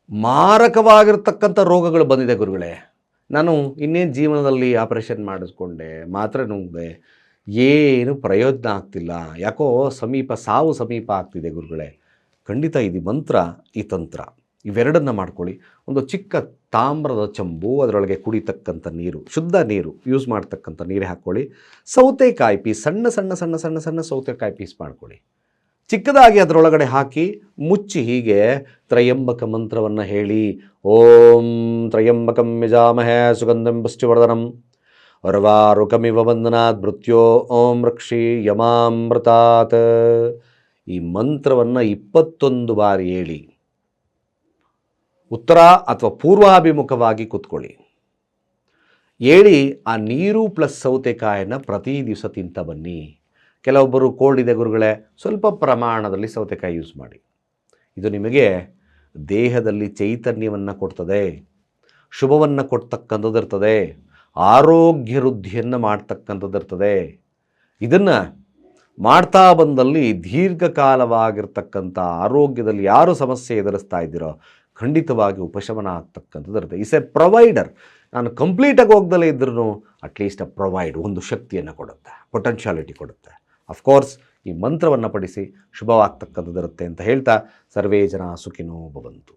ಮಾರಕವಾಗಿರ್ತಕ್ಕಂಥ ರೋಗಗಳು ಬಂದಿದೆ ಗುರುಗಳೇ. ನಾನು ಇನ್ನೇನು ಜೀವನದಲ್ಲಿ ಆಪರೇಷನ್ ಮಾಡಿಸ್ಕೊಂಡೆ, ಮಾತ್ರೆ ನುಂಗಿದೆ, ಏನು ಪ್ರಯೋಜನ ಆಗ್ತಿಲ್ಲ, ಯಾಕೋ ಸಾವು ಸಮೀಪ ಆಗ್ತಿದೆ ಗುರುಗಳೇ. ಖಂಡಿತ ಇದು ಮಂತ್ರ, ಈ ತಂತ್ರ ಇವೆರಡನ್ನು ಮಾಡ್ಕೊಳ್ಳಿ. ಒಂದು ಚಿಕ್ಕ ತಾಮ್ರದ ಚಂಬು, ಅದರೊಳಗೆ ಕುಡಿತಕ್ಕಂಥ ನೀರು, ಶುದ್ಧ ನೀರು ಯೂಸ್ ಮಾಡ್ತಕ್ಕಂಥ ನೀರೇ ಹಾಕ್ಕೊಳ್ಳಿ. ಸೌತೆಕಾಯಿ ಪೀಸ್, ಸಣ್ಣ ಸಣ್ಣ ಸಣ್ಣ ಸಣ್ಣ ಸಣ್ಣ ಸೌತೆಕಾಯಿ ಪೀಸ್ ಮಾಡ್ಕೊಳ್ಳಿ, ಚಿಕ್ಕದಾಗಿ ಅದರೊಳಗಡೆ ಹಾಕಿ ಮುಚ್ಚಿ ಹೀಗೆ ತ್ರಯಂಬಕ ಮಂತ್ರವನ್ನು ಹೇಳಿ, ಓಂ ತ್ರಯಂಬಕಂ ಯಜಾಮಹೇ ಸುಗಂಧಂ ಪುಷ್ಟಿವರ್ಧನಂ ಉರ್ವಾರುಕಮಿವ ಬಂಧನಾತ್ ಮೃತ್ಯೋ ಓಂ ರಕ್ಷಿ ಯಮಾಮೃತಾತ್. ಈ ಮಂತ್ರವನ್ನು 21 ಬಾರಿ ಹೇಳಿ ಉತ್ತರ ಅಥವಾ ಪೂರ್ವಾಭಿಮುಖವಾಗಿ ಕೂತ್ಕೊಳ್ಳಿ. ಹೇಳಿ ಆ ನೀರು ಪ್ಲಸ್ ಸೌತೆಕಾಯನ್ನು ಪ್ರತಿ ದಿವಸ ತಿಂತ ಬನ್ನಿ. ಕೆಲವೊಬ್ಬರು ಕೋಲ್ಡ್ ಇದೆ ಗುರುಗಳೇ, ಸ್ವಲ್ಪ ಪ್ರಮಾಣದಲ್ಲಿ ಸೌತೆಕಾಯಿ ಯೂಸ್ ಮಾಡಿ. ಇದು ನಿಮಗೆ ದೇಹದಲ್ಲಿ ಚೈತನ್ಯವನ್ನು ಕೊಡ್ತದೆ, ಶುಭವನ್ನು ಕೊಡ್ತಕ್ಕಂಥದ್ದು ಇರ್ತದೆ, ಆರೋಗ್ಯ ವೃದ್ಧಿಯನ್ನು ಮಾಡ್ತಕ್ಕಂಥದ್ದು ಇರ್ತದೆ. ಇದನ್ನು ಮಾಡ್ತಾ ಬಂದಲ್ಲಿ ದೀರ್ಘಕಾಲವಾಗಿರ್ತಕ್ಕಂಥ ಆರೋಗ್ಯದಲ್ಲಿ ಯಾರು ಸಮಸ್ಯೆ ಎದುರಿಸ್ತಾ ಇದ್ದೀರೋ ಖಂಡಿತವಾಗಿ ಉಪಶಮನ ಆಗ್ತಕ್ಕಂಥದ್ದು ಇರುತ್ತೆ. Is A provider. ನಾನು ಕಂಪ್ಲೀಟಾಗಿ ಹೋಗ್ದಲೇ ಇದ್ರೂ ಅಟ್ಲೀಸ್ಟ್ ಒಂದು ಶಕ್ತಿಯನ್ನು ಕೊಡುತ್ತೆ, ಪೊಟೆನ್ಷಿಯಾಲಿಟಿ ಕೊಡುತ್ತೆ. ಅಫ್ಕೋರ್ಸ್ ಈ ಮಂತ್ರವನ್ನು ಪಡಿಸಿ ಶುಭವಾಗ್ತಕ್ಕಂಥದ್ದು ಇರುತ್ತೆ ಅಂತ ಹೇಳ್ತಾ, ಸರ್ವೇ ಜನ ಸುಖಿನೋ ಭವಂತು.